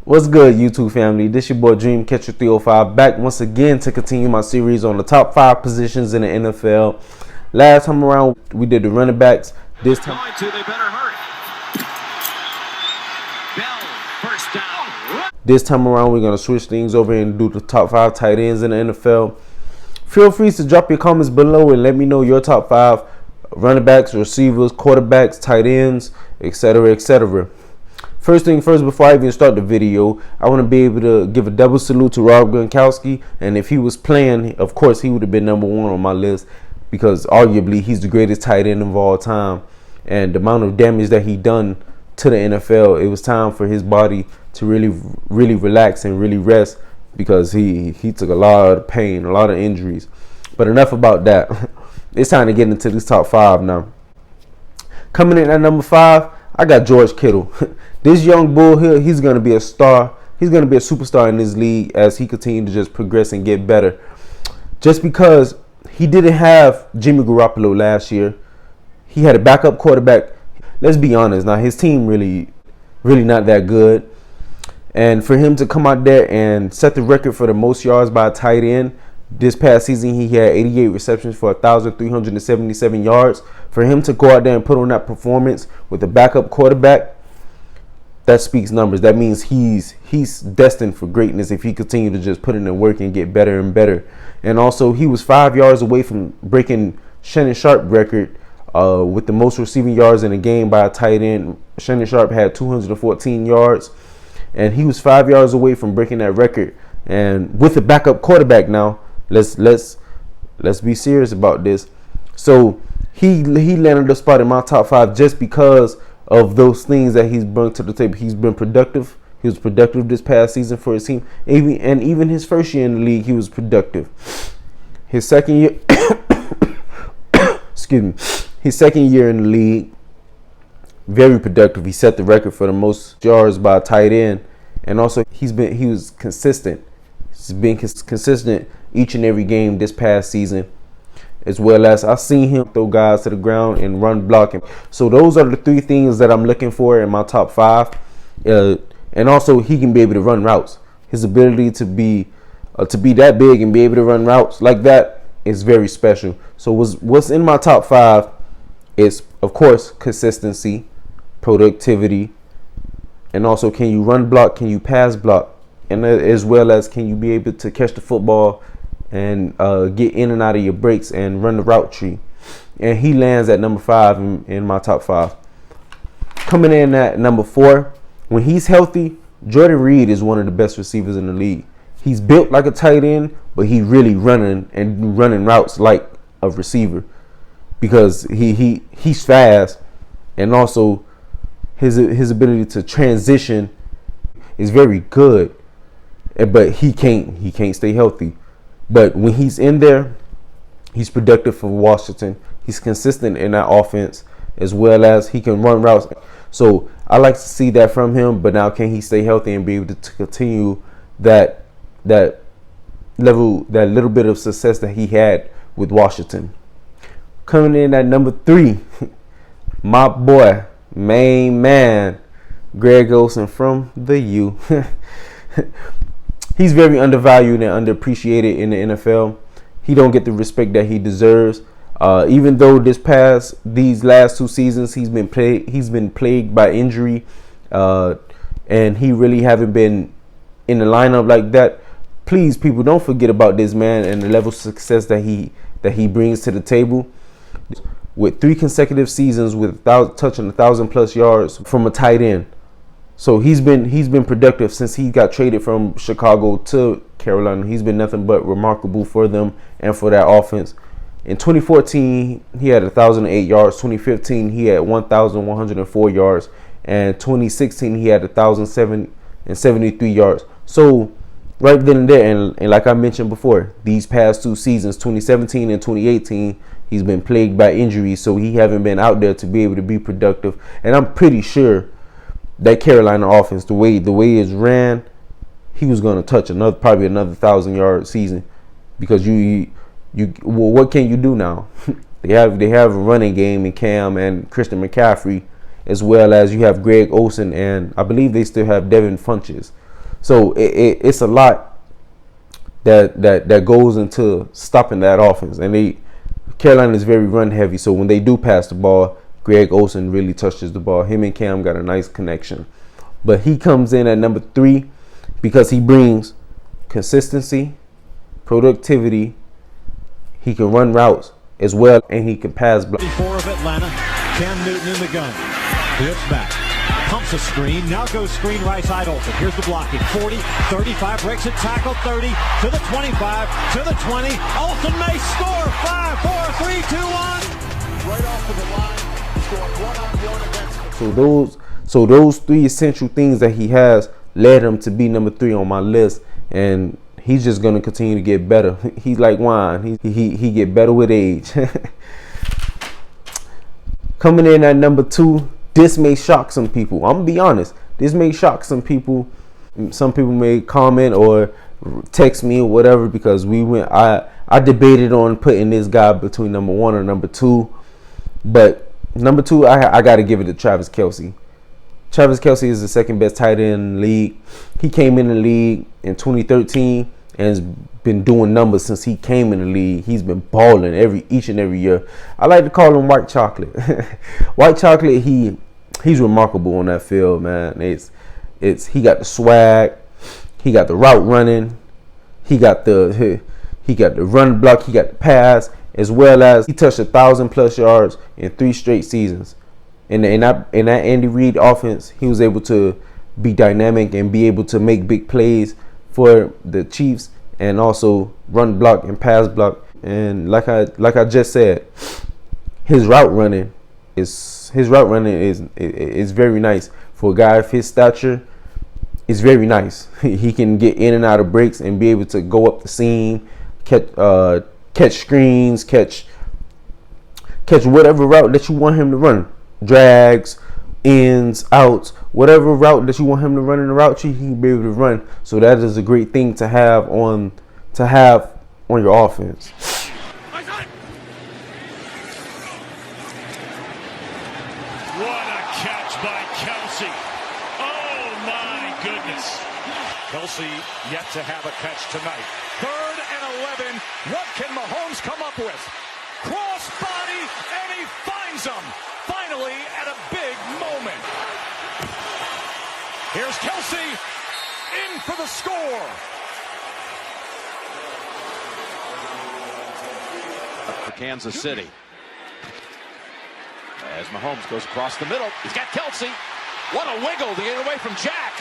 What's good, YouTube family? This your boy Dream Catcher 305 back once again to continue my series on the top 5 positions in the NFL. Last time around, we did the running backs. This time, they better hurry. Bell, first down. This time around, we're gonna switch things over and do the top 5 tight ends in the NFL. Feel free to drop your comments below and let me know your top 5 running backs, receivers, quarterbacks, tight ends, etc., etc. First thing first, before I even start the video, I want to be able to give a double salute to Rob Gronkowski. And if he was playing, of course, he would have been number 1 on my list because arguably he's the greatest tight end of all time. And the amount of damage that he done to the NFL, it was time for his body to really relax and really rest because he took a lot of pain, a lot of injuries. But enough about that. It's time to get into this top 5 now. Coming in at number 5, I got George Kittle. This young bull here, he's going to be a star. He's going to be a superstar in this league as he continues to just progress and get better. Just because he didn't have Jimmy Garoppolo last year, he had a backup quarterback. Let's be honest. Now, his team really not that good. And for him to come out there and set the record for the most yards by a tight end, this past season, he had 88 receptions for 1,377 yards. For him to go out there and put on that performance with a backup quarterback, that speaks numbers. That means he's destined for greatness if he continues to just put in the work and get better and better. And also, he was 5 yards away from breaking Shannon Sharp record with the most receiving yards in a game by a tight end. Shannon Sharp had 214 yards, and he was 5 yards away from breaking that record. And with a backup quarterback now, let's be serious about this. So he landed a spot in my top 5 just because of those things that he's brought to the table. He's been productive. He was productive this past season for his team. Even his first year in the league, he was productive. His second year, his second year in the league, very productive. He set the record for the most yards by a tight end, and also he was consistent. He's been consistent each and every game this past season, as well as I've seen him throw guys to the ground and run blocking. So those are the 3 things that I'm looking for in my top 5. And also, he can be able to run routes. His ability to be that big and be able to run routes like that is very special. So what's in my top 5 is, of course, consistency, productivity, and also can you run block, can you pass block, and as well as can you be able to catch the football and get in and out of your breaks and run the route tree. And he lands at number 5 in my top 5. Coming in at number 4, when he's healthy, Jordan Reed is one of the best receivers in the league. He's built like a tight end, but he really running routes like a receiver because he's fast, and also his ability to transition is very good. But he can't stay healthy. But when he's in there, he's productive for Washington. He's consistent in that offense, as well as he can run routes. So I like to see that from him. But now, can he stay healthy and be able to continue that little bit of success that he had with Washington? Coming in at number 3, my boy, main man, Greg Olson from the U. He's very undervalued and underappreciated in the NFL. He don't get the respect that he deserves. Even though these last 2 seasons he's been plagued by injury, and he really haven't been in the lineup like that. Please, people, don't forget about this man and the level of success that he brings to the table. With 3 consecutive seasons with touching 1,000+ yards from a tight end. So he's been productive since he got traded from Chicago to Carolina. He's been nothing but remarkable for them and for that offense. In 2014, he had 1,008 yards. 2015, he had 1,104 yards. And 2016, he had 1,073 yards. So right then and there, and like I mentioned before, these past 2 seasons, 2017 and 2018, he's been plagued by injuries. So he haven't been out there to be able to be productive. And I'm pretty sure that Carolina offense, the way it's ran, he was going to touch probably another 1,000-yard season, because well, what can you do now? they have a running game in Cam and Christian McCaffrey, as well as you have Greg Olson, and I believe they still have Devin Funches. So it's a lot that goes into stopping that offense. And Carolina is very run heavy. So when they do pass the ball, Greg Olson really touches the ball. Him and Cam got a nice connection. But he comes in at number 3 because he brings consistency, productivity. He can run routes as well, and he can pass block. 4 of Atlanta. Cam Newton in the gun. Flips back. Pumps a screen. Now goes screen right side Olson. Here's the blocking. 40, 35. Breaks a tackle. 30 to the 25 to the 20. Olson may score. 5, 4, 3, 2, 1. Right off of the line. Score 1-on-1 against. So those 3 essential things that he has led him to be number 3 on my list, and he's just gonna continue to get better. He's like wine. He get better with age. Coming in at number 2, this may shock some people. I'm gonna be honest. This may shock some people. Some people may comment or text me or whatever because I debated on putting this guy between number 1 or number 2, but number 2 I got to give it to Travis Kelce. Travis Kelce is the second best tight end in the league. He came in the league in 2013 and has been doing numbers since he came in the league. He's been balling each and every year. I like to call him White Chocolate. White Chocolate, he's remarkable on that field, man. He got the swag, he got the route running, he got the run block, he got the pass, as well as he touched 1,000+ yards in 3 straight seasons. In that Andy Reid offense, he was able to be dynamic and be able to make big plays for the Chiefs and also run block and pass block. And like I just said, his route running is very nice for a guy of his stature. It's very nice. He can get in and out of breaks and be able to go up the seam, catch screens, catch whatever route that you want him to run. Drags, ins, outs, whatever route that you want him to run in the route tree, he can be able to run. So that is a great thing to have on your offense. What a catch by Kelce. Oh my goodness. Kelce yet to have a catch tonight. 3rd and 11. What can Mahomes come up with? Cross body, and he finds him. Finally, at a big moment. Here's Kelce in for the score. For Kansas City. As Mahomes goes across the middle, he's got Kelce. What a wiggle to get away from Jack.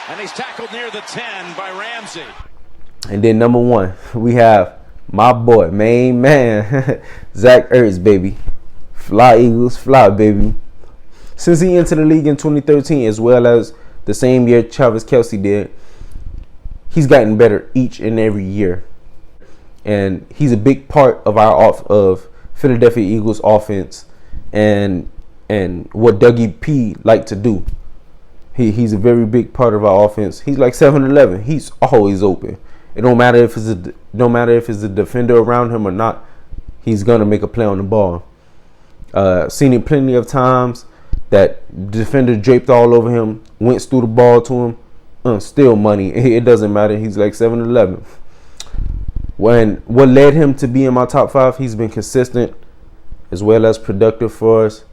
And he's tackled near the 10 by Ramsey. And then number 1, we have my boy, main man, Zach Ertz, baby. Fly Eagles, fly, baby. Since he entered the league in 2013, as well as the same year Travis Kelce did, he's gotten better each and every year. And he's a big part of Philadelphia Eagles offense and what Dougie P like to do. He's a very big part of our offense. He's like 7-11. He's always open. It don't matter if it's a defender around him or not. He's gonna make a play on the ball. Seen it plenty of times that the defender draped all over him, went through the ball to him, still money. It doesn't matter. He's like 7-11. What led him to be in my top 5, he's been consistent as well as productive for us.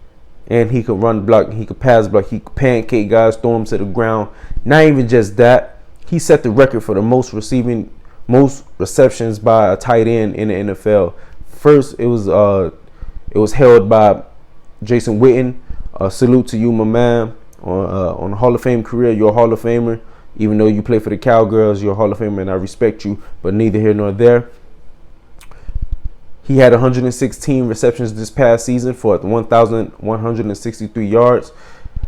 And he could run block, he could pass block, he could pancake guys, throw them to the ground. Not even just that, he set the record for the most receptions by a tight end in the NFL. First, it was held by Jason Witten. Salute to you, my man, on a Hall of Fame career. You're a Hall of Famer. Even though you play for the Cowgirls, you're a Hall of Famer, and I respect you. But neither here nor there. He had 116 receptions this past season for 1,163 yards.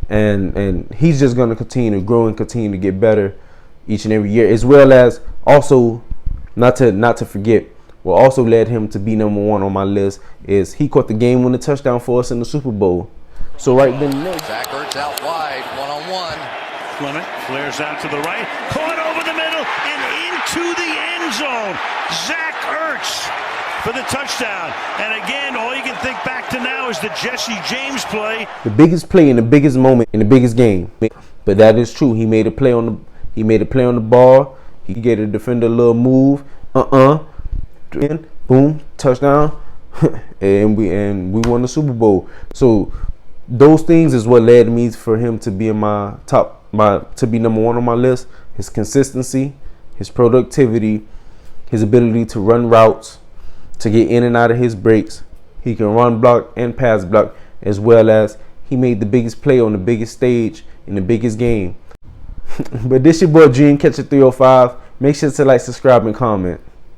And he's just going to continue to grow and continue to get better each and every year. As well as also, not to forget, what also led him to be number 1 on my list is he caught the game-winning touchdown for us in the Super Bowl. So right then and there. Zach Ertz out wide, 1-on-1. Clement flares out to the right. Caught over the middle and into the end zone. Zach Ertz for the touchdown. And again, all you can think back to now is the Jesse James play. The biggest play in the biggest moment in the biggest game. But that is true. He made a play on He made a play on the ball. He gave the defender a little move. And boom, touchdown. and we won the Super Bowl. So those things is what led me for him to be in to be number one on my list. His consistency, his productivity, his ability to run routes, to get in and out of his breaks. He can run block and pass block, as well as he made the biggest play on the biggest stage in the biggest game. But this your boy Dream Catcher 305. Make sure to like, subscribe, and comment.